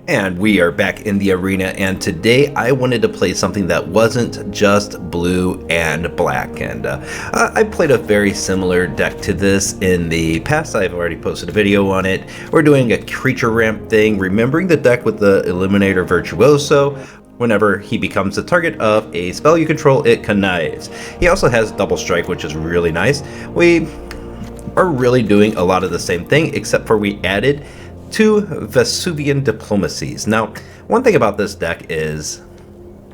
And we are back in the arena, and today I wanted to play something that wasn't just blue and black. And I played a very similar deck to this in the past. I've already posted a video on it. We're doing a creature ramp thing, remembering the deck with the Eliminator Virtuoso. Whenever he becomes the target of a spell you control, it connives. He also has double strike, which is really nice. We are really doing a lot of the same thing, except for we added 2 Vesuvian diplomacies. Now, one thing about this deck is,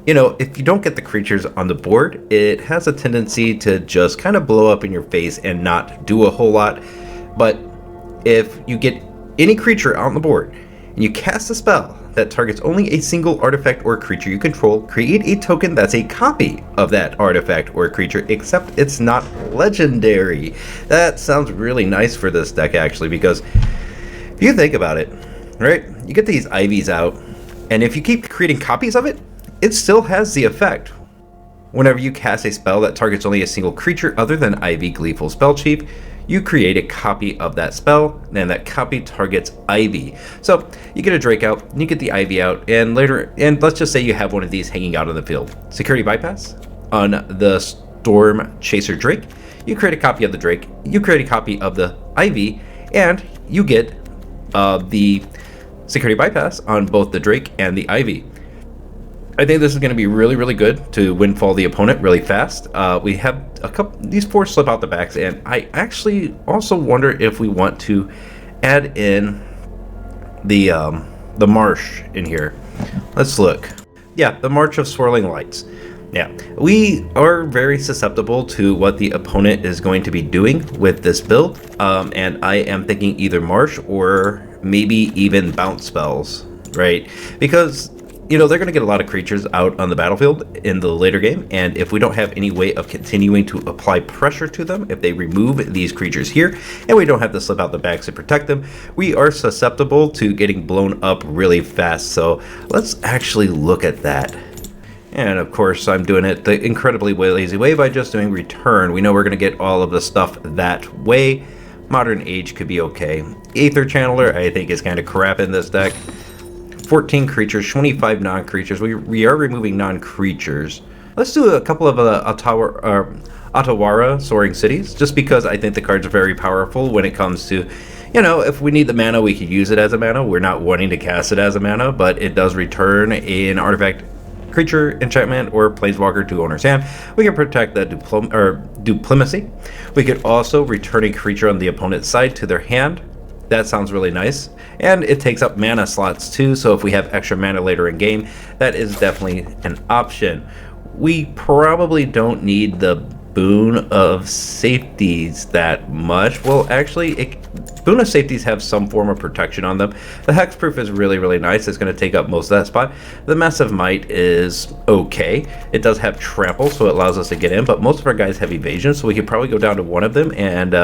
if you don't get the creatures on the board, it has a tendency to just kind of blow up in your face and not do a whole lot. But if you get any creature out on the board and you cast a spell that targets only a single artifact or creature you control, create a token that's a copy of that artifact or creature, except it's not legendary. That sounds really nice for this deck, actually, because if you think about it, right, you get these IVs out, and if you keep creating copies of it, it still has the effect. Whenever you cast a spell that targets only a single creature other than Ivy Gleeful Spellchief, you create a copy of that spell, and that copy targets Ivy. So you get a Drake out, and you get the Ivy out, and let's just say you have one of these hanging out on the field. Security bypass on the Storm Chaser Drake. You create a copy of the Drake, you create a copy of the Ivy, and you get the security bypass on both the Drake and the Ivy. I think this is going to be really, really good to windfall the opponent really fast. We have these 4 slip out the backs, and I actually also wonder if we want to add in the Marsh in here. Let's look. Yeah, the March of Swirling Lights. Yeah, we are very susceptible to what the opponent is going to be doing with this build, and I am thinking either Marsh or maybe even bounce spells, right? Because they're going to get a lot of creatures out on the battlefield in the later game, and if we don't have any way of continuing to apply pressure to them, if they remove these creatures here, and we don't have to slip out the backs to protect them, we are susceptible to getting blown up really fast. So let's actually look at that. And of course, I'm doing it the incredibly lazy way by just doing return. We know we're going to get all of the stuff that way. Modern Age could be okay. Aether Channeler, I think, is kind of crap in this deck. 14 creatures, 25 non-creatures. We are removing non-creatures. Let's do a couple of Otawara Soaring Cities, just because I think the cards are very powerful when it comes to, if we need the mana, we could use it as a mana. We're not wanting to cast it as a mana, but it does return an artifact, creature, enchantment, or planeswalker to owner's hand. We can protect that diplomacy. We could also return a creature on the opponent's side to their hand. That sounds really nice. And it takes up mana slots too, so if we have extra mana later in game, that is definitely an option. We probably don't need the Boon of Safeties that much. Well, actually, Boon of Safeties have some form of protection on them. The Hexproof is really, really nice. It's going to take up most of that spot. The Massive Might is okay. It does have Trample, so it allows us to get in, but most of our guys have Evasion, so we could probably go down to 1 of them, and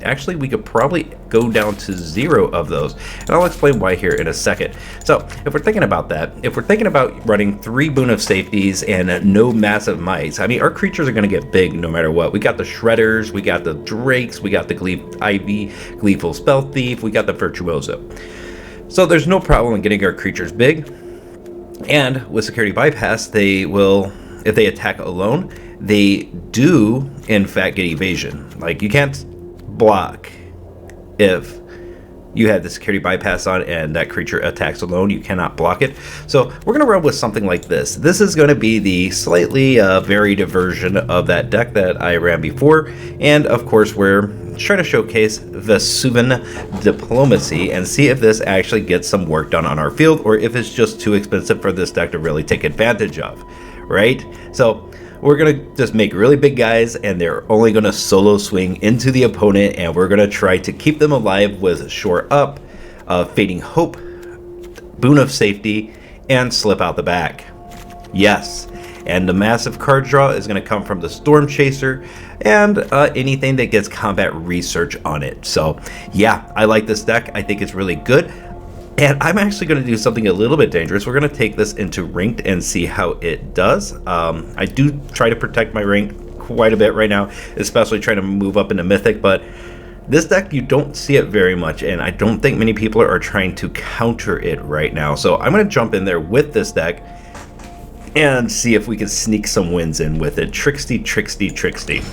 actually, we could probably go down to 0 of those. And I'll explain why here in a second. So, if we're thinking about that, if we're thinking about running 3 Boon of Safeties and no Massive Mights, I mean, our creatures are going to get big no matter what. We got the Shredders, we got the Drakes, we got the Ivy, Gleeful Spell Thief, we got the Virtuoso. So there's no problem in getting our creatures big. And with Security Bypass, they will, if they attack alone, they do in fact get evasion. Like, you can't block if you have the Security Bypass on and that creature attacks alone. You cannot block it. So we're going to run with something like this. This is going to be the slightly varied version of that deck that I ran before. And of course, we're trying to showcase Vesuvian Diplomacy and see if this actually gets some work done on our field, or if it's just too expensive for this deck to really take advantage of, right? So we're going to just make really big guys, and they're only going to solo swing into the opponent, and we're going to try to keep them alive with Shore Up, Fading Hope, Boon of Safety, and Slip Out the Back. Yes, and the massive card draw is going to come from the Storm Chaser and anything that gets combat research on it. So yeah, I like this deck. I think it's really good. And I'm actually going to do something a little bit dangerous. We're going to take this into ranked and see how it does. I do try to protect my rank quite a bit right now, especially trying to move up into mythic, but This deck, you don't see it very much, and I don't think many people are trying to counter it right now. So I'm going to jump in there with this deck and see if we can sneak some wins in with it. Tricksty, tricksty, tricksty.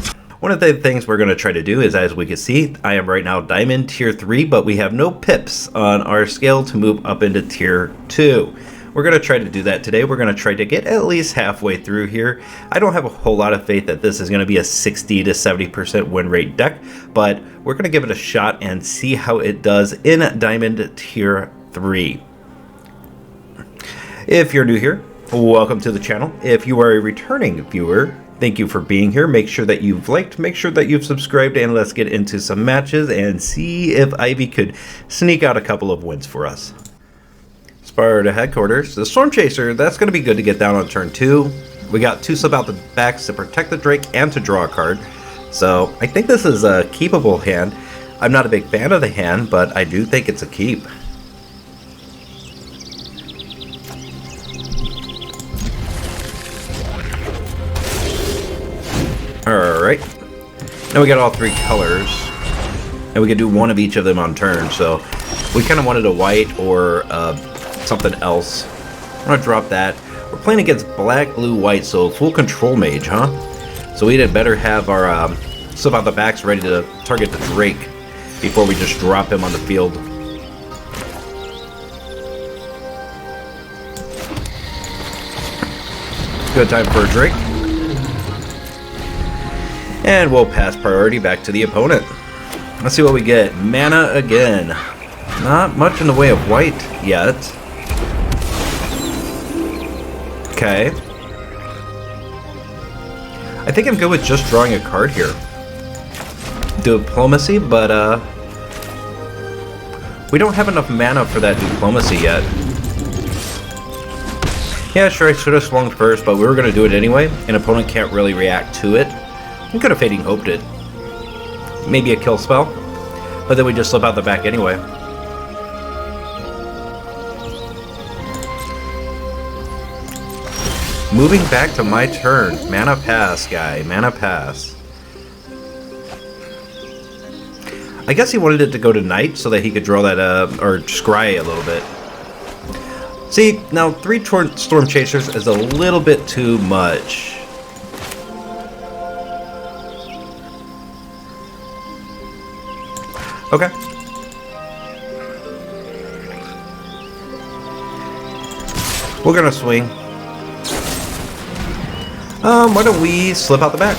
One of the things we're going to try to do is, as we can see, I am right now Diamond Tier 3, but we have no pips on our scale to move up into Tier 2. We're going to try to do that today. We're going to try to get at least halfway through here. I don't have a whole lot of faith that this is going to be a 60 to 70% win rate deck, but we're going to give it a shot and see how it does in Diamond Tier 3. If you're new here, welcome to the channel. If you are a returning viewer, thank you for being here. Make sure that you've liked, make sure that you've subscribed, and let's get into some matches and see if Ivy could sneak out a couple of wins for us. Spire to headquarters. The Storm Chaser, that's going to be good to get down on turn 2. We got 2 slip out the backs to protect the Drake and to draw a card. So I think this is a keepable hand. I'm not a big fan of the hand, but I do think it's a keep. Alright, now we got all 3 colors, and we can do one of each of them on turn, so we kind of wanted a white or something else. I'm going to drop that. We're playing against black, blue, white, so full control mage, huh? So we'd had better have our slip out the backs ready to target the Drake before we just drop him on the field. Good time for a Drake. And we'll pass priority back to the opponent. Let's see what we get. Mana again. Not much in the way of white yet. Okay. I think I'm good with just drawing a card here. Diplomacy, but we don't have enough mana for that diplomacy yet. Yeah, sure, I should have swung first, but we were going to do it anyway. An opponent can't really react to it. We could have Fading Hoped it. Maybe a kill spell. But then we just slip out the back anyway. Moving back to my turn. Mana pass, guy. Mana pass. I guess he wanted it to go to Knight so that he could draw that, or scry a little bit. See, now 3 Storm Chasers is a little bit too much. Okay. We're gonna swing. Why don't we slip out the back?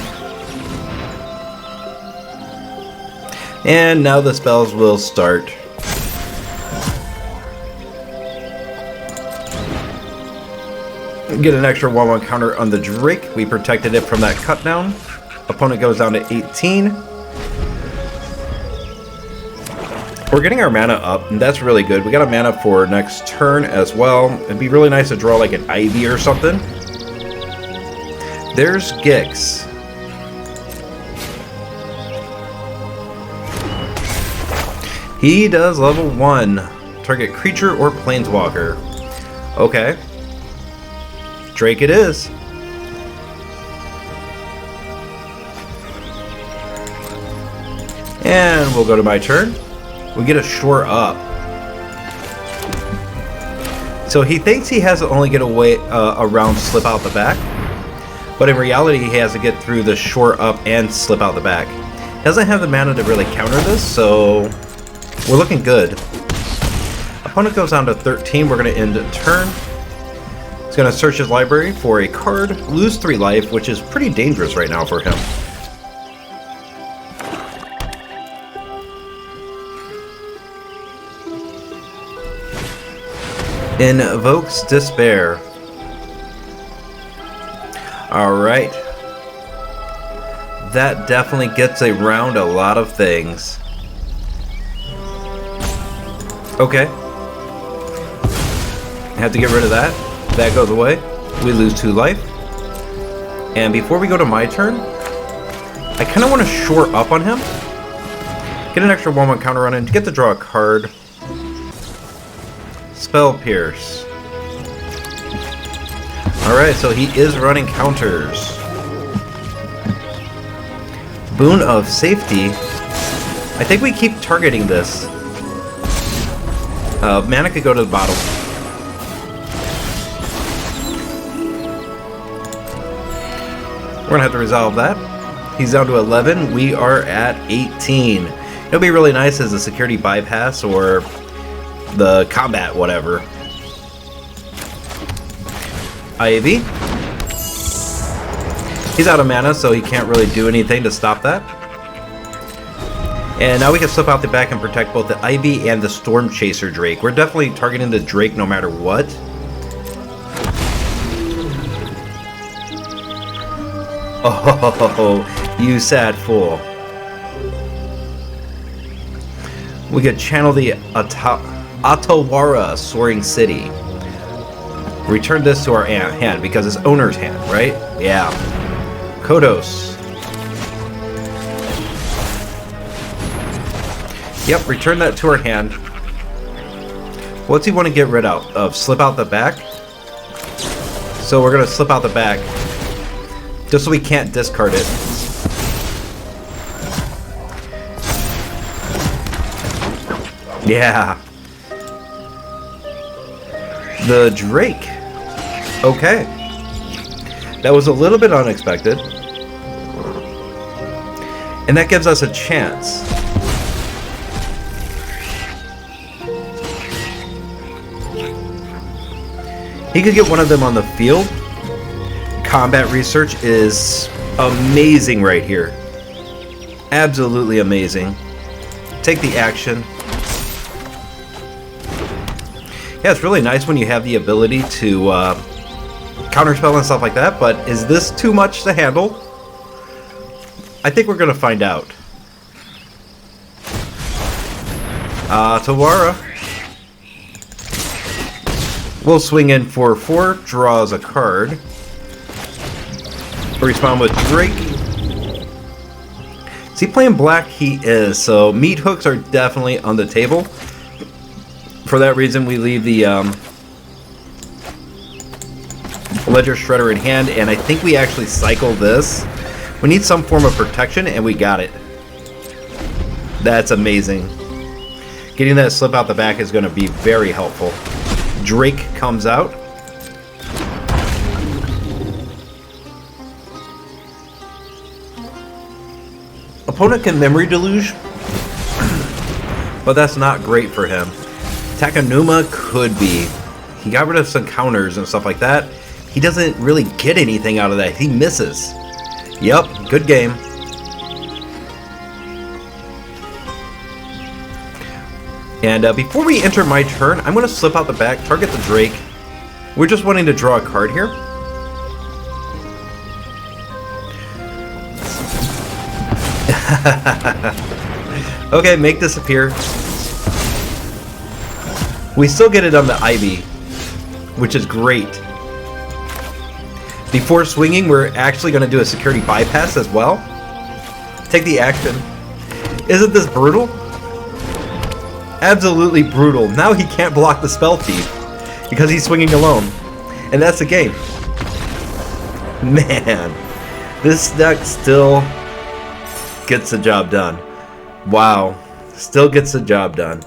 And now the spells will start. Get an extra 1/1 counter on the Drake. We protected it from that cut down. Opponent goes down to 18. We're getting our mana up, and that's really good. We got a mana for next turn as well. It'd be really nice to draw like an Ivy or something. There's Gix. He does level 1. Target creature or planeswalker. Okay. Drake it is. And we'll go to my turn. We get a shore up. So he thinks he has to only get away around slip out the back, but in reality he has to get through the shore up and slip out the back. Doesn't have the mana to really counter this, so we're looking good. Opponent goes down to 13. We're going to end turn. He's going to search his library for a card, lose 3 life, which is pretty dangerous right now for him. Invokes Despair. Alright. That definitely gets around a lot of things. Okay. I have to get rid of that. That goes away. We lose 2 life. And before we go to my turn, I kind of want to shore up on him. Get an extra 1/1 counter on him to get to draw a card. Spell Pierce. Alright, so he is running counters. Boon of Safety. I think we keep targeting this. Mana could go to the bottom. We're gonna have to resolve that. He's down to 11. We are at 18. It'll be really nice as a security bypass or the combat, whatever. Ivy. He's out of mana, so he can't really do anything to stop that. And now we can slip out the back and protect both the Ivy and the Storm Chaser Drake. We're definitely targeting the Drake no matter what. Oh, you sad fool. We could channel the Atawara Soaring City. Return this to our hand because it's owner's hand, right? Yeah. Kodos. Yep, return that to our hand. What's he want to get rid of? Slip out the back? So we're going to slip out the back. Just so we can't discard it. Yeah. The Drake. Okay. That was a little bit unexpected. And that gives us a chance. He could get one of them on the field. Combat research is amazing right here. Absolutely amazing. Take the action. Yeah, it's really nice when you have the ability to counterspell and stuff like that, but is this too much to handle? I think we're going to find out. Tawara. We'll swing in for 4, draws a card. Respond with Drake. Is he playing black? He is. So meat hooks are definitely on the table. For that reason, we leave the Ledger Shredder in hand, and I think we actually cycle this. We need some form of protection, and we got it. That's amazing. Getting that slip out the back is going to be very helpful. Drake comes out. Opponent can Memory Deluge, but that's not great for him. Takanuma could be. He got rid of some counters and stuff like that. He doesn't really get anything out of that. He misses. Yep, good game. And before we enter my turn, I'm going to slip out the back, target the Drake. We're just wanting to draw a card here. Okay, make disappear. We still get it on the Ivy, which is great. Before swinging, we're actually going to do a security bypass as well. Take the action. Isn't this brutal? Absolutely brutal. Now he can't block the Spell Thief because he's swinging alone. And that's the game. Man, this deck still gets the job done. Wow, still gets the job done.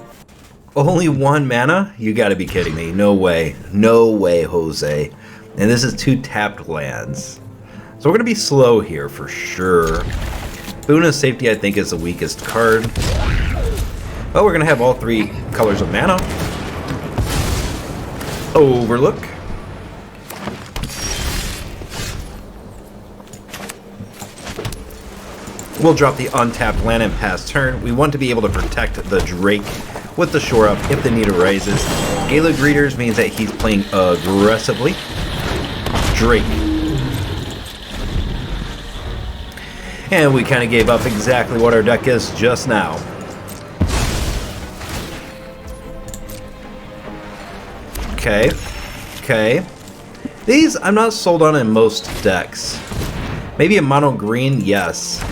Only 1 mana? You gotta be kidding me. No way. No way, Jose. And this is 2 tapped lands. So we're gonna be slow here for sure. Boon of Safety, I think, is the weakest card. But we're gonna have all 3 colors of mana. Overlook. We'll drop the untapped land and pass turn. We want to be able to protect the Drake with the shore up if the need arises. Gala Greeters means that he's playing aggressively. Drake. And we kind of gave up exactly what our deck is just now. Okay. Okay. These I'm not sold on in most decks. Maybe a mono green, yes.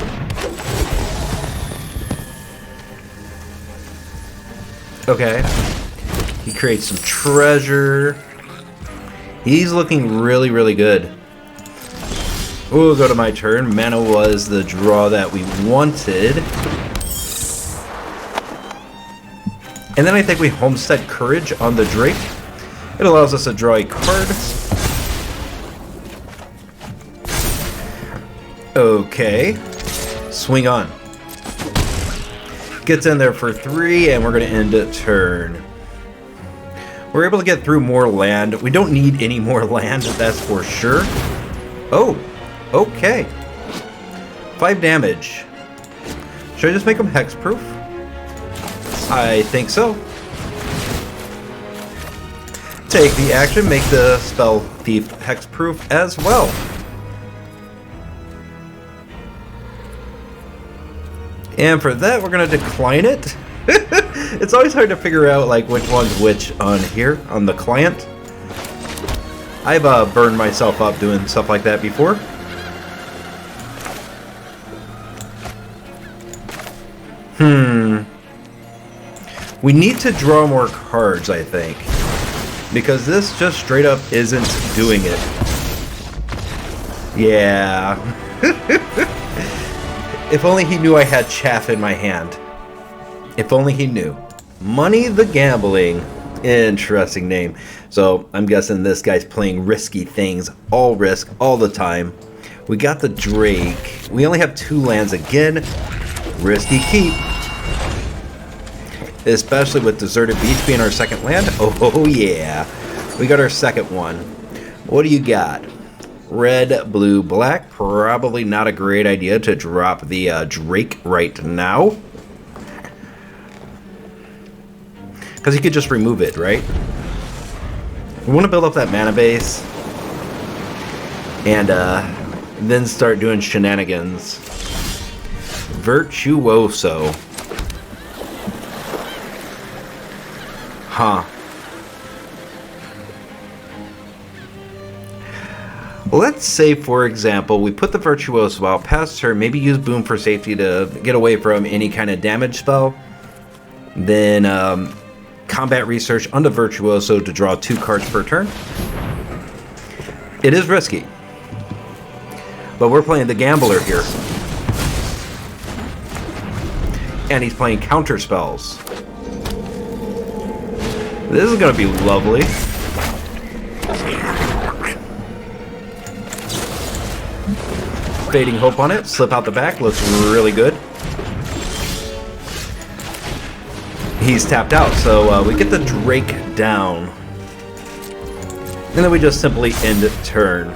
Okay. He creates some treasure. He's looking really, really good. We'll go to my turn. Mana was the draw that we wanted. And then I think we Homestead Courage on the Drake. It allows us to draw a card. Okay. Swing on. Gets in there for 3, and we're going to end it turn. We're able to get through more land. We don't need any more land, that's for sure. Oh, okay. 5 damage. Should I just make him hexproof? I think so. Take the action, make the spell thief hexproof as well. And for that, we're going to decline it. It's always hard to figure out like which one's which on here, on the client. I've burned myself up doing stuff like that before. We need to draw more cards, I think. Because this just straight up isn't doing it. Yeah. If only he knew I had chaff in my hand. If only he knew. Money the Gambling. Interesting name. So I'm guessing this guy's playing risky things. All risk, all the time. We got the Drake. We only have 2 lands again. Risky keep. Especially with Deserted Beach being our second land. Oh yeah. We got our second one. What do you got? Red, blue, black. Probably not a great idea to drop the Drake right now. Because you could just remove it, right? We want to build up that mana base. And then start doing shenanigans. Virtuoso. Huh. Let's say, for example, we put the Virtuoso out past her, maybe use Boom for safety to get away from any kind of damage spell. Then Combat Research on the Virtuoso to draw 2 cards per turn. It is risky. But we're playing the Gambler here. And he's playing counter spells. This is going to be lovely. Fading Hope on it. Slip out the back. Looks really good. He's tapped out, so we get the Drake down. And then we just simply end turn.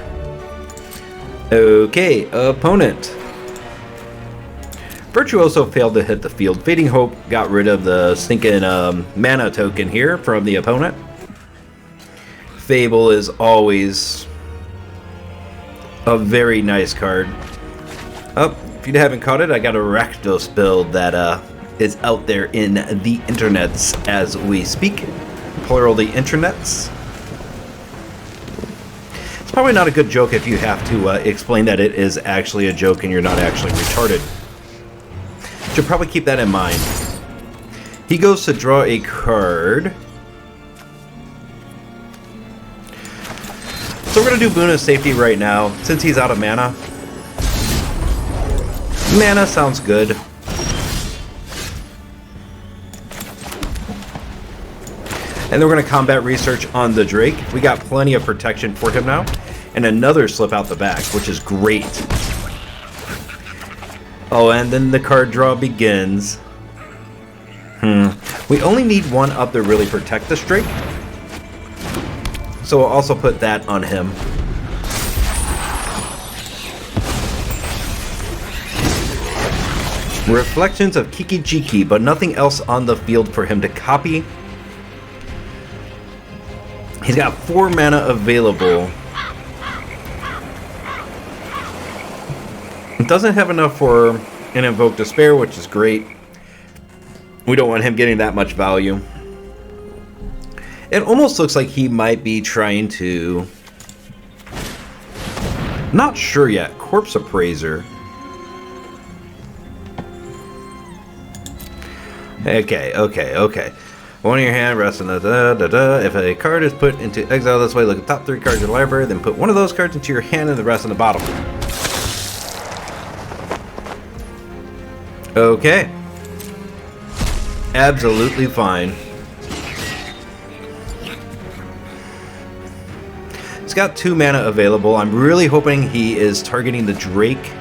Okay, opponent. Virtuoso failed to hit the field. Fading Hope got rid of the stinking mana token here from the opponent. Fable is always a very nice card. Oh, if you haven't caught it, I got a Rakdos build that is out there in the internets as we speak. Plural the internets. It's probably not a good joke if you have to explain that it is actually a joke and you're not actually retarded. Should probably keep that in mind. He goes to draw a card. So we're going to do Boon of Safety right now, since he's out of mana. Mana sounds good. And then we're going to Combat Research on the Drake. We got plenty of protection for him now. And another Slip out the back, which is great. Oh, and then the card draw begins. We only need 1 up to really protect this Drake. So we'll also put that on him. Reflections of Kiki Jiki, but nothing else on the field for him to copy. He's got 4 mana available. Doesn't have enough for an Invoke Despair, which is great. We don't want him getting that much value. It almost looks like he might be trying to... Not sure yet. Corpse Appraiser. Okay. One in your hand, rest in the da-da-da. If a card is put into exile this way, look at the top 3 cards of your library, then put one of those cards into your hand and the rest in the bottom. Okay. Absolutely fine. He's got 2 mana available. I'm really hoping he is targeting the Drake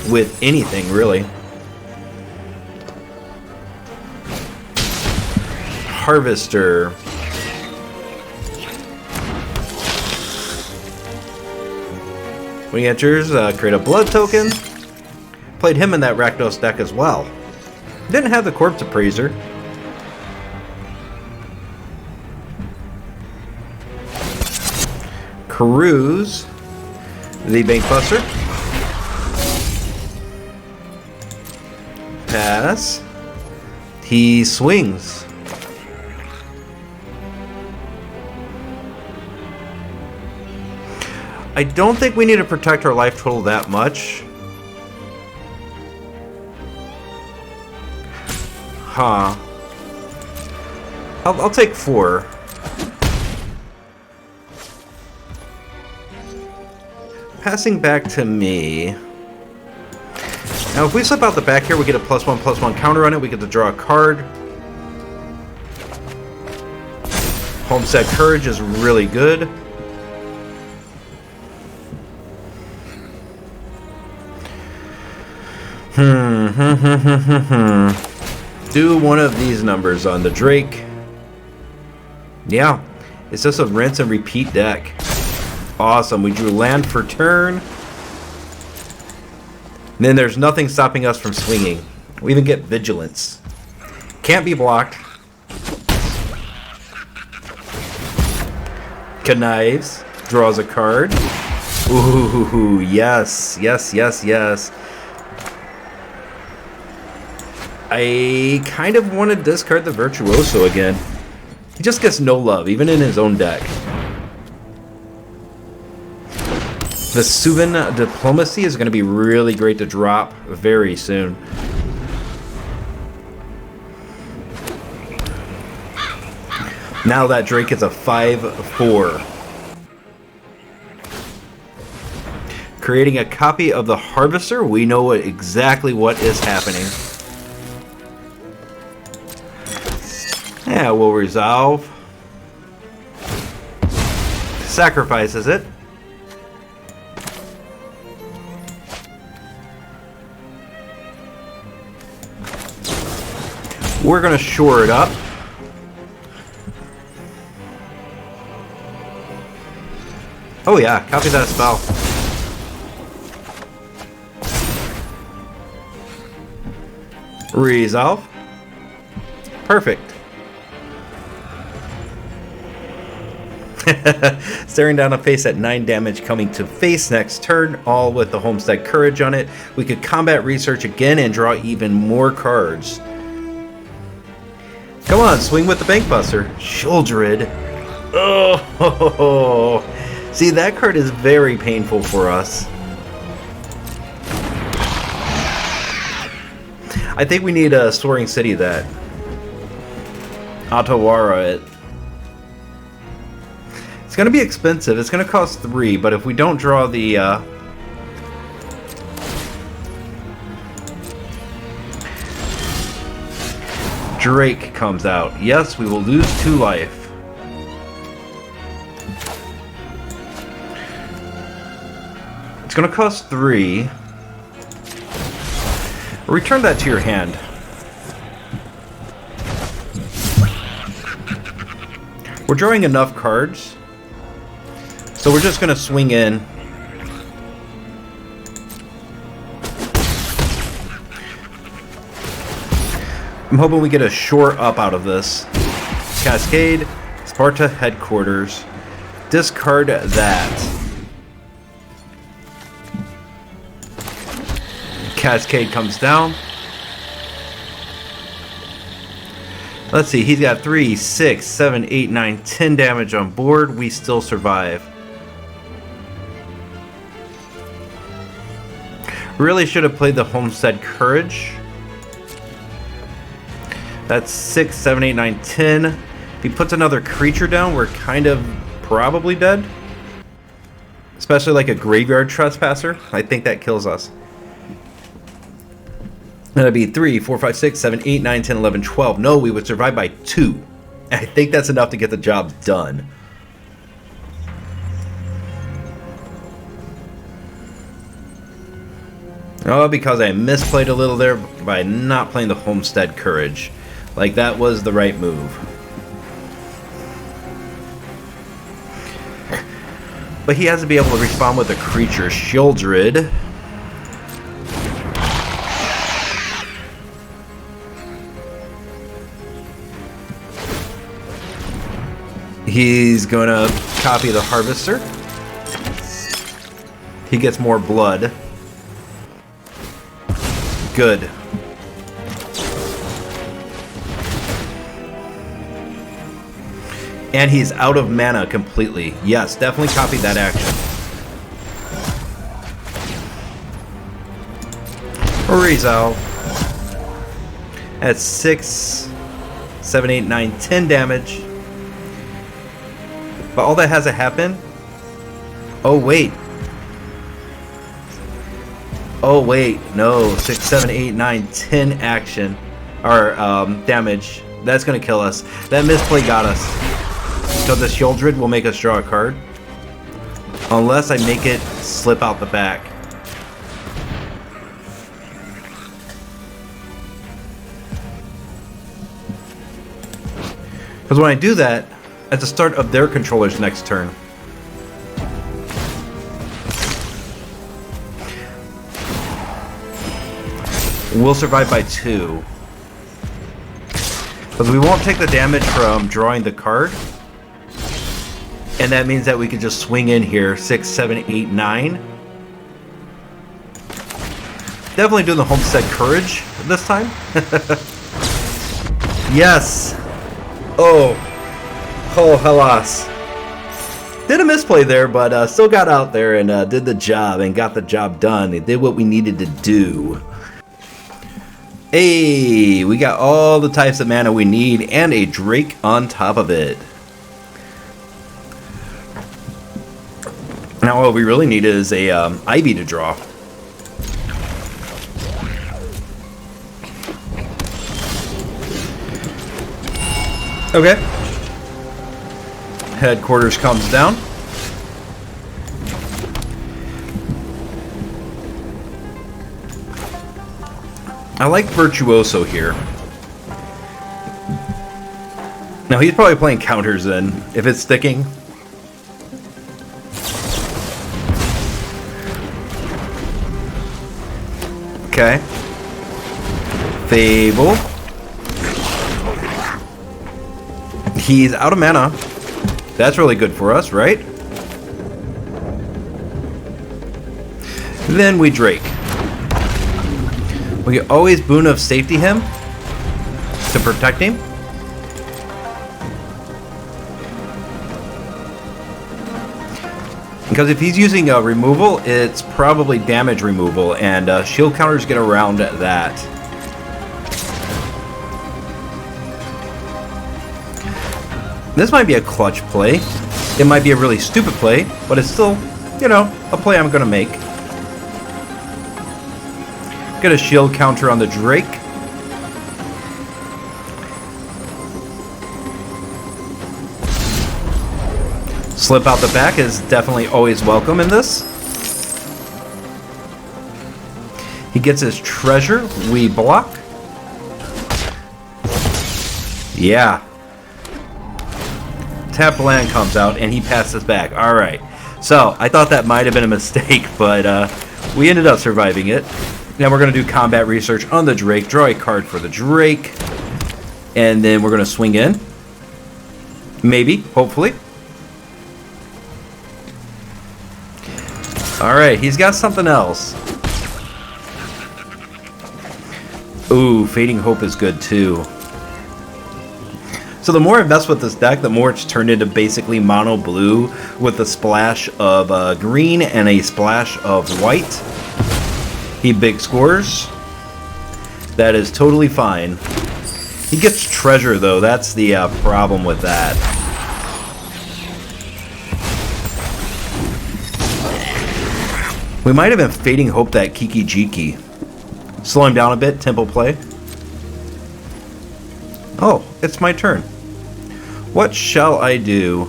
with anything, really. Harvester. When you get yours, create a blood token. Played him in that Rakdos deck as well. Didn't have the Corpse Appraiser. Cruise the Bankbuster. Pass. He swings. I don't think we need to protect our life total that much. Huh. I'll take 4. Passing back to me. Now, if we slip out the back here, we get a +1/+1 counter on it. We get to draw a card. Homestead Courage is really good. Do one of these numbers on the Drake. Yeah, it's just a rinse and repeat deck. Awesome, we drew land for turn. And then there's nothing stopping us from swinging. We even get Vigilance. Can't be blocked. Connives, draws a card. Ooh, yes, yes, yes, yes. I kind of want to discard the Virtuoso again. He just gets no love, even in his own deck. Vesuvian Diplomacy is going to be really great to drop very soon. Now that Drake is a 5/4. Creating a copy of the Harvester, we know exactly what is happening. Yeah, we'll resolve. Sacrifices it. We're going to shore it up. Oh yeah, copy that spell. Resolve. Perfect. Staring down a face at 9 damage, coming to face next turn, all with the Homestead Courage on it. We could combat research again and draw even more cards. Come on, swing with the Bankbuster. Sheoldred. Oh, see, that card is very painful for us. I think we need a Soaring City that. Otawara it. It's going to be expensive. It's going to cost 3, but if we don't draw the Drake comes out. Yes, we will lose 2 life. It's going to cost 3. Return that to your hand. We're drawing enough cards, so we're just going to swing in. I'm hoping we get a shore up out of this. Cascade, Sparta Headquarters. Discard that. Cascade comes down. Let's see, he's got 3, 6, 7, 8, 9, 10 damage on board. We still survive. Really should have played the Homestead Courage. That's 6, 7, 8, 9, 10. If he puts another creature down, we're kind of probably dead. Especially like a Graveyard Trespasser. I think that kills us. That'd be 3, 4, 5, 6, 7, 8, 9, 10, 11, 12. No, we would survive by 2. I think that's enough to get the job done. Oh, because I misplayed a little there by not playing the Homestead Courage. Like, that was the right move. But he has to be able to respond with a creature. Shieldred. He's gonna copy the Harvester. He gets more blood. Good. And he's out of mana completely. Yes, definitely copy that action. Resolve. At 6, 7, 8, 9, 10 damage. But all that has to happen... Oh, wait. Oh, wait. No. 6, 7, 8, 9, 10 action. Or, damage. That's going to kill us. That misplay got us. So the Shieldred will make us draw a card. Unless I make it slip out the back. Because when I do that, at the start of their controller's next turn, we'll survive by 2. Because we won't take the damage from drawing the card. And that means that we can just swing in here. 6, 7, 8, 9. Definitely doing the Homestead Courage this time. Yes. Oh, Hellas. Did a misplay there, but still got out there and did the job and got the job done. It did what we needed to do. Hey, we got all the types of mana we need and a Drake on top of it. Now what we really need is a Ivy to draw. Okay. Headquarters comes down. I like Virtuoso here. Now he's probably playing counters then, if it's sticking. Okay. Fable. He's out of mana. That's really good for us, right? Then we Drake. We can always Boon of Safety him to protect him. Because if he's using a removal, it's probably damage removal, and shield counters get around that. This might be a clutch play. It might be a really stupid play, but it's still, you know, a play I'm going to make. Get a shield counter on the Drake. Slip out the back is definitely always welcome in this. He gets his treasure. We block. Yeah. Tap land comes out and he passes back. Alright. So, I thought that might have been a mistake, but we ended up surviving it. Now we're going to do combat research on the Drake. Draw a card for the Drake. And then we're going to swing in. Maybe. Hopefully. Alright, he's got something else. Ooh, Fading Hope is good too. So the more I mess with this deck, the more it's turned into basically mono blue with a splash of green and a splash of white. He big scores. That is totally fine. He gets treasure though, that's the problem with that. We might have been Fading Hope that Kiki Jiki. Slow him down a bit, tempo play. Oh, it's my turn. What shall I do?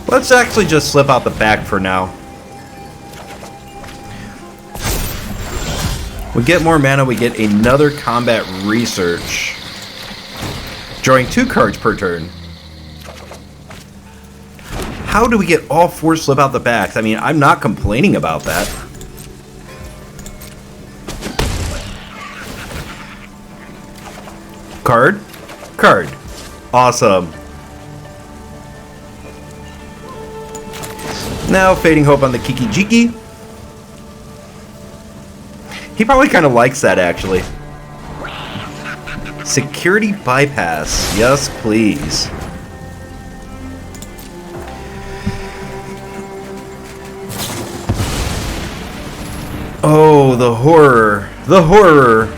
Let's actually just slip out the back for now. We get more mana, we get another combat research. Drawing 2 cards per turn. How do we get all 4 slip out the backs? I mean, I'm not complaining about that. Card? Card. Awesome. Now, Fading Hope on the Kiki Jiki. He probably kind of likes that, actually. Security bypass. Yes, please. Oh, the horror. The horror.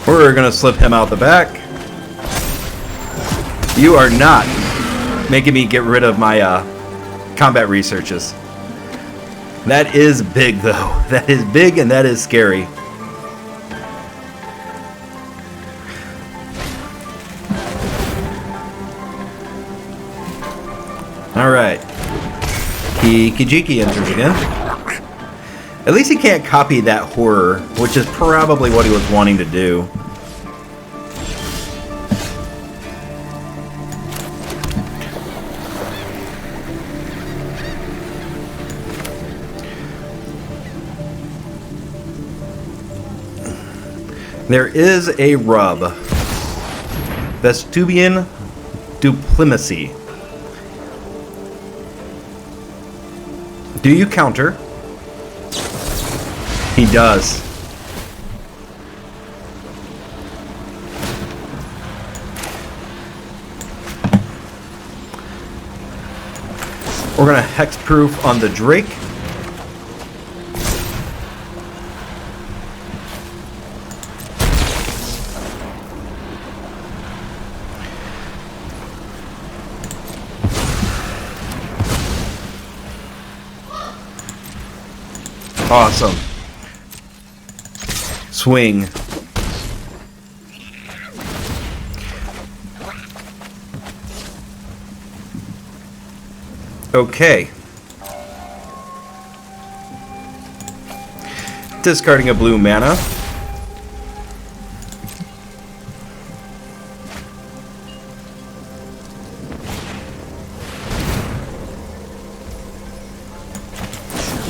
We're gonna slip him out the back. You are not making me get rid of my combat researches. That is big, though. That is big and that is scary. Alright. Kikijiki enters again. At least he can't copy that horror, which is probably what he was wanting to do. There is a rub. Vestubian Duplimacy. Do you counter? He does. We're gonna hexproof on the Drake. Awesome. Swing. Okay. Discarding a blue mana.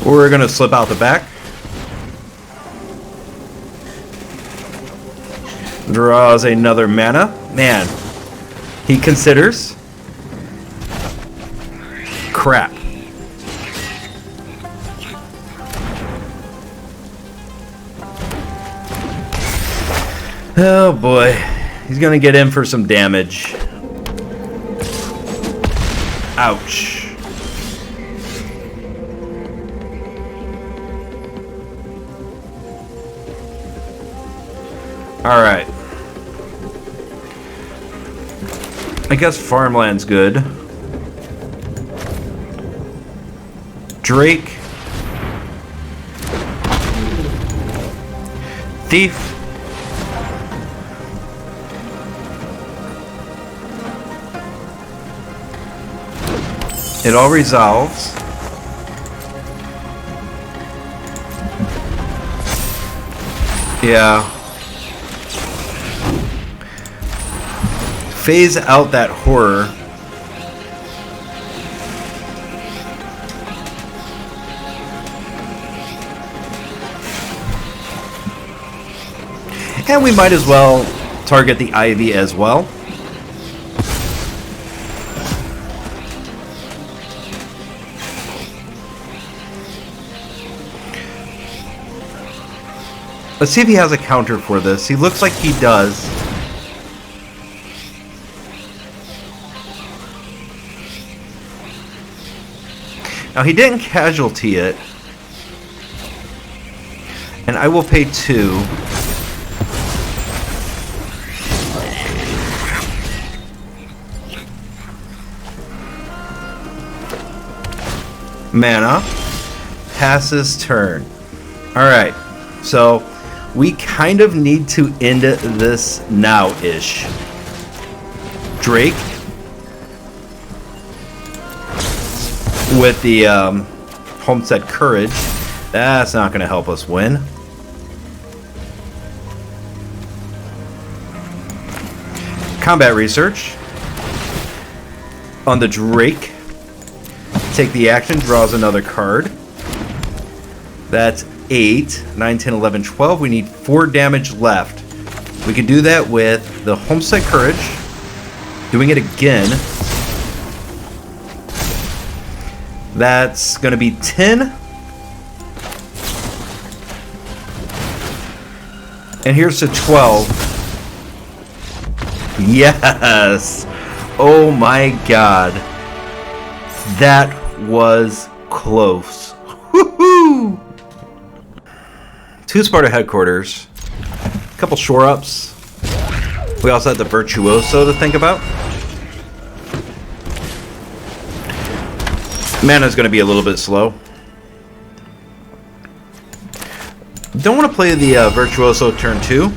We're going to slip out the back. Draws another mana. Man, he considers. Crap. Oh boy. He's going to get in for some damage. Ouch. Alright. I guess farmland's good. Drake. Thief. It all resolves. Yeah. Phase out that horror. And we might as well target the Ivy as well. Let's see if he has a counter for this. He looks like he does. Now, he didn't casualty it. And I will pay 2. Mana. Passes turn. Alright. So, we kind of need to end this now-ish. Drake. With the Homestead Courage. That's not going to help us win. Combat Research. On the Drake. Take the action, draws another card. That's 8, 9, 10, 11, 12. We need 4 damage left. We can do that with the Homestead Courage. Doing it again. That's going to be 10. And here's to 12. Yes! Oh my god. That was close. Woohoo! 2 Sparta headquarters. A couple shore-ups. We also had the Virtuoso to think about. Mana's going to be a little bit slow. Don't want to play the Virtuoso turn 2.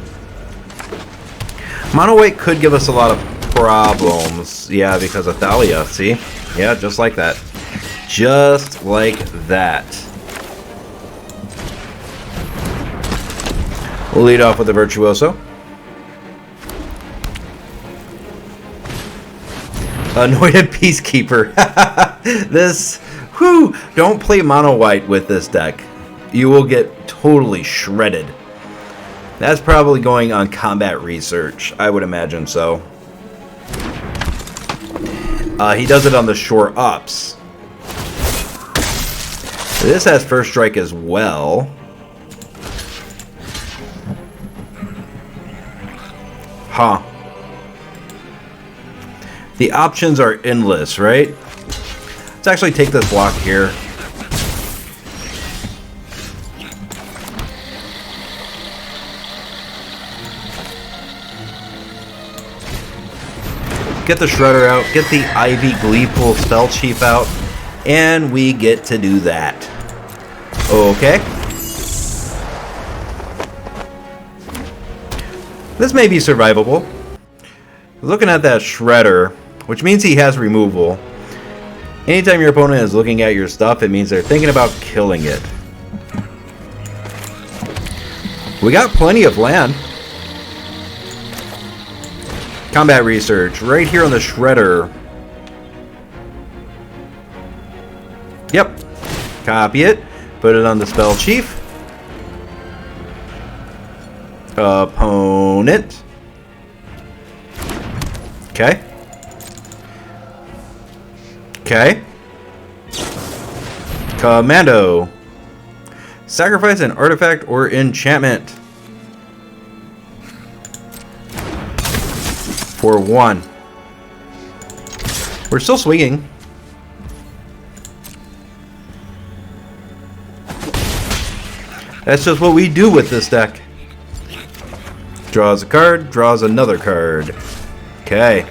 Mono white could give us a lot of problems. Yeah, because of Thalia, see? Yeah, just like that. Just like that. We'll lead off with the Virtuoso. Anointed Peacekeeper. This, whew, don't play mono white with this deck. You will get totally shredded. That's probably going on Combat Research. I would imagine so. He does it on the shore ups. This has First Strike as well. Huh. The options are endless, right? Let's actually take this block here. Get the Shredder out, get the Ivy Gleeful Spell Chief out, and we get to do that. Okay. This may be survivable. Looking at that Shredder, which means he has removal. Anytime your opponent is looking at your stuff, it means they're thinking about killing it. We got plenty of land. Combat Research, right here on the Shredder. Yep. Copy it. Put it on the Spell Chief. Opponent. Okay. Okay. Commando. Sacrifice an artifact or enchantment. For 1. We're still swinging. That's just what we do with this deck. Draws a card, draws another card. Okay.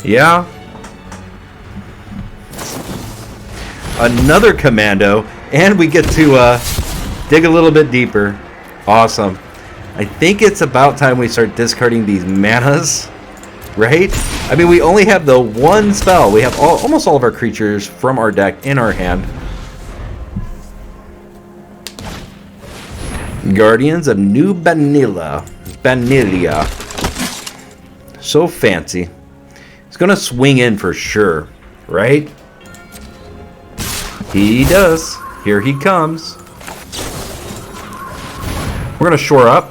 Yeah. Another commando, and we get to dig a little bit deeper. Awesome. I think it's about time we start discarding these manas, right? I mean, we only have the one spell. We have almost all of our creatures from our deck in our hand. Guardians of New Vanilla. So fancy. He's gonna swing in for sure, right? He does. Here he comes. We're gonna shore up.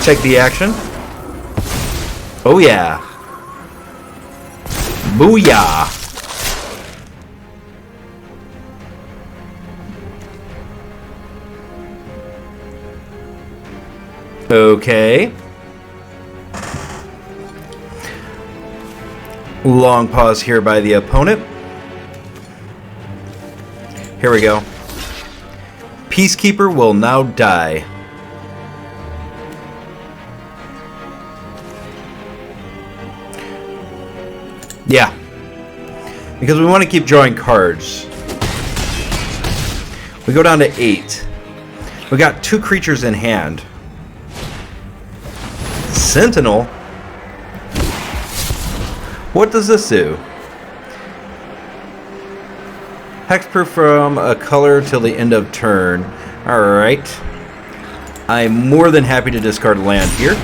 Take the action. Oh yeah. Booyah. Okay. Long pause here by the opponent. Here we go. Peacekeeper will now die. Yeah. Because we want to keep drawing cards. We go down to 8. We got 2 creatures in hand. Sentinel? What does this do? Hexproof from a color till the end of turn. Alright. I'm more than happy to discard land here.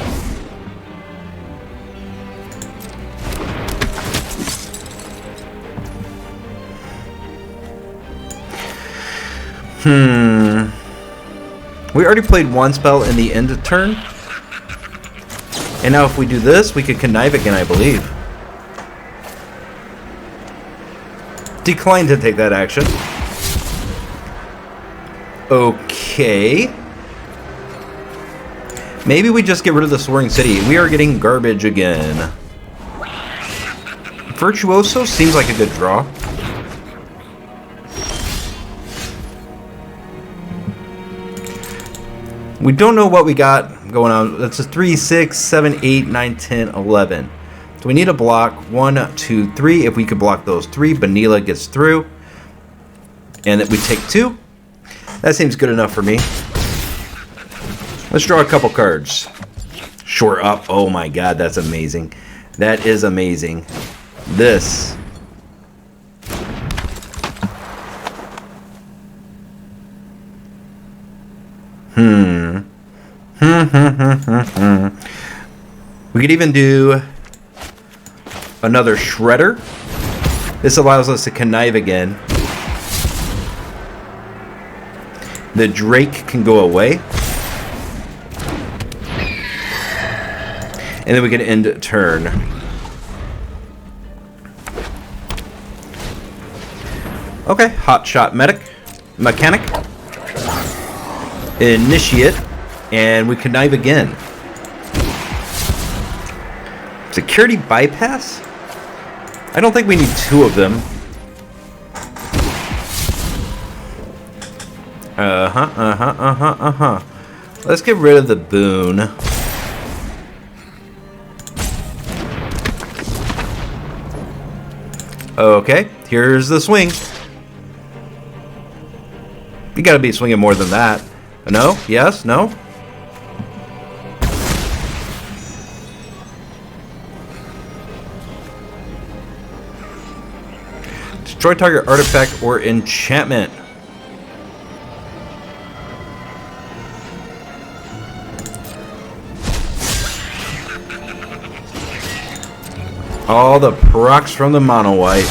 We already played 1 spell in the end of turn. And now if we do this, we could connive again, I believe. Decline to take that action. Okay. Maybe we just get rid of the Soaring City. We are getting garbage again. Virtuoso seems like a good draw. We don't know what we got going on. That's a 3, 6, 7, 8, 9, 10, 11. So we need a block. 1, 2, 3. If we could block those 3, Vanilla gets through. And we take 2. That seems good enough for me. Let's draw a couple cards. Shore up. Oh my god, that's amazing. That is amazing. This. We could even do another Shredder. This allows us to connive again. The Drake can go away. And then we can end turn. Okay, Hot Shot Mechanic. Initiate. And we connive again. Security bypass? I don't think we need 2 of them. Let's get rid of the boon. Okay, here's the swing. You gotta be swinging more than that. No? Yes? No? Destroy target artifact or enchantment. All the procs from the mono white.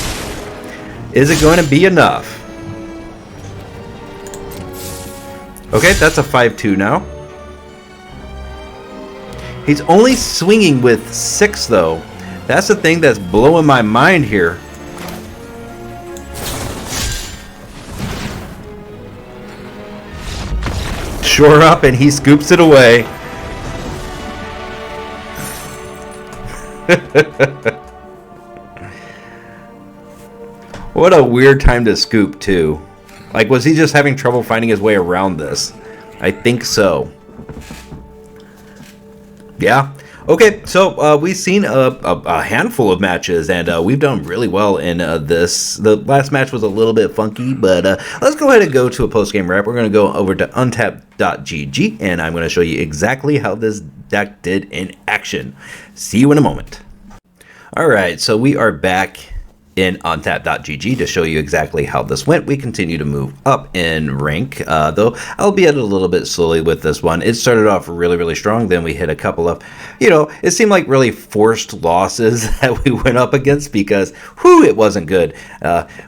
Is it going to be enough? Okay, that's a 5-2 now. He's only swinging with 6 though. That's the thing that's blowing my mind here. Shore up and he scoops it away. What a weird time to scoop too. Like, was he just having trouble finding his way around this? I think so. Yeah. Okay, so we've seen a handful of matches, and we've done really well in this. The last match was a little bit funky, but let's go ahead and go to a post-game wrap. We're going to go over to untapped.gg, and I'm going to show you exactly how this deck did in action. See you in a moment. All right, so we are back in untapped.gg to show you exactly how this went. We continue to move up in rank, though albeit a little bit slowly with this one. It started off really, really strong. Then we hit a couple of, it seemed like really forced losses that we went up against because, it wasn't good.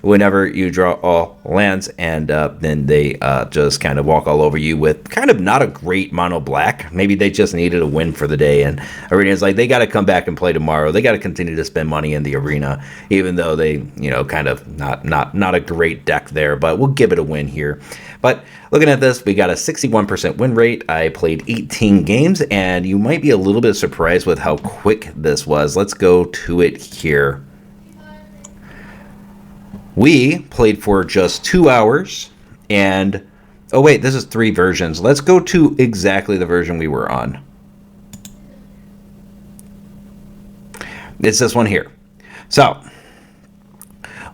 Whenever you draw all lands and then they just kind of walk all over you with kind of not a great mono black. Maybe they just needed a win for the day. And Arena's like, they got to come back and play tomorrow. They got to continue to spend money in the arena, even though they, kind of not a great deck there, but we'll give it a win here. But looking at this, we got a 61% win rate. I played 18 games, and you might be a little bit surprised with how quick this was. Let's go to it here. We played for just 2 hours, and oh wait, this is 3 versions. Let's go to exactly the version we were on. It's this one here. So,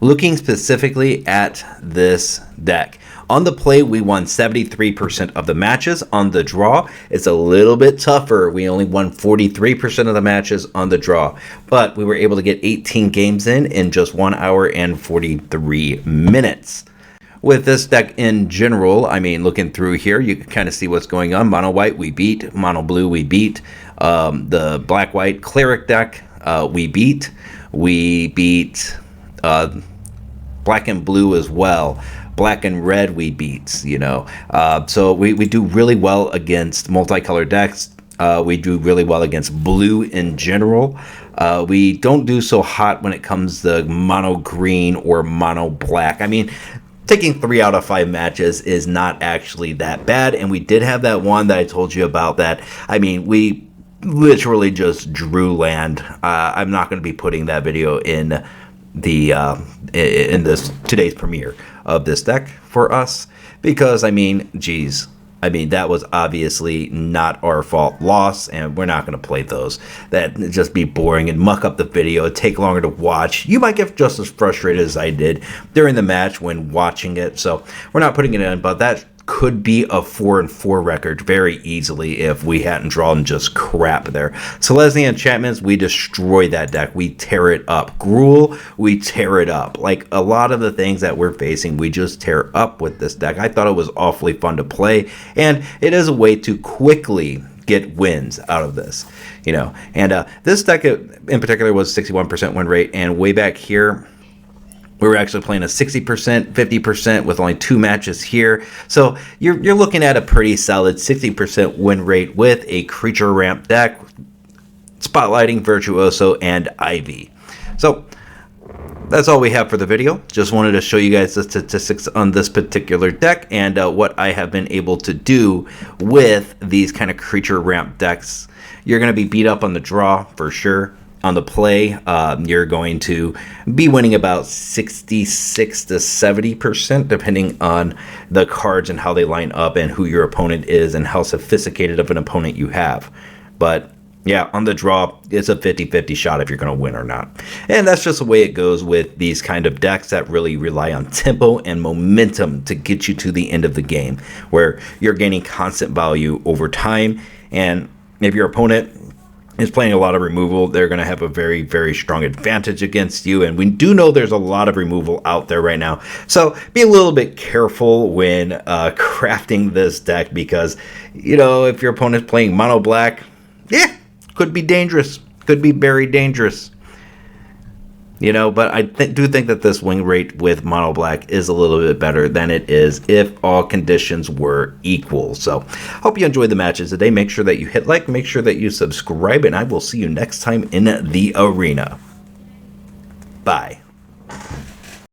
looking specifically at this deck, On the play, we won 73% of the matches. On the draw, it's a little bit tougher. We only won 43% of the matches on the draw, but we were able to get 18 games in just 1 hour and 43 minutes. With this deck in general, I mean, looking through here, you can kind of see what's going on. Mono white, we beat. Mono blue, we beat. The black white cleric deck, we beat. We beat black and blue as well. Black and red, we beat. You know, so we do really well against multicolored decks. We do really well against blue in general. We don't do so hot when it comes to mono green or mono black. I mean, taking 3 out of 5 matches is not actually that bad, and we did have that one that I told you about that. I mean, we literally just drew land. I'm not going to be putting that video in the in this today's premiere of this deck for us because, I mean, geez. I mean, that was obviously not our fault loss, and we're not going to play those. That'd just be boring and muck up the video. It'd take longer to watch. You might get just as frustrated as I did during the match when watching it, so we're not putting it in, but that could be a 4-4 record very easily if we hadn't drawn just crap there. Selesnya enchantments, we destroy that deck. We tear it up. Gruul, we tear it up. Like a lot of the things that we're facing, we just tear up with this deck. I thought it was awfully fun to play, and it is a way to quickly get wins out of this, you know. And this deck in particular was 61% win rate, and way back here, we were actually playing a 60%, 50% with only 2 matches here. So you're looking at a pretty solid 60% win rate with a creature ramp deck, spotlighting Virtuoso and Ivy. So that's all we have for the video. Just wanted to show you guys the statistics on this particular deck and what I have been able to do with these kind of creature ramp decks. You're going to be beat up on the draw for sure. On the play, you're going to be winning about 66 to 70%, depending on the cards and how they line up and who your opponent is and how sophisticated of an opponent you have. But yeah, on the draw, it's a 50-50 shot if you're going to win or not. And that's just the way it goes with these kind of decks that really rely on tempo and momentum to get you to the end of the game, where you're gaining constant value over time. And if your opponent is playing a lot of removal, they're going to have a very, very strong advantage against you. And we do know there's a lot of removal out there right now. So be a little bit careful when crafting this deck because, you know, if your opponent's playing mono black, yeah, could be dangerous. Could be very dangerous. You know, but I do think that this win rate with mono black is a little bit better than it is if all conditions were equal. So hope you enjoyed the matches today. Make sure that you hit like, make sure that you subscribe, and I will see you next time in the arena. Bye.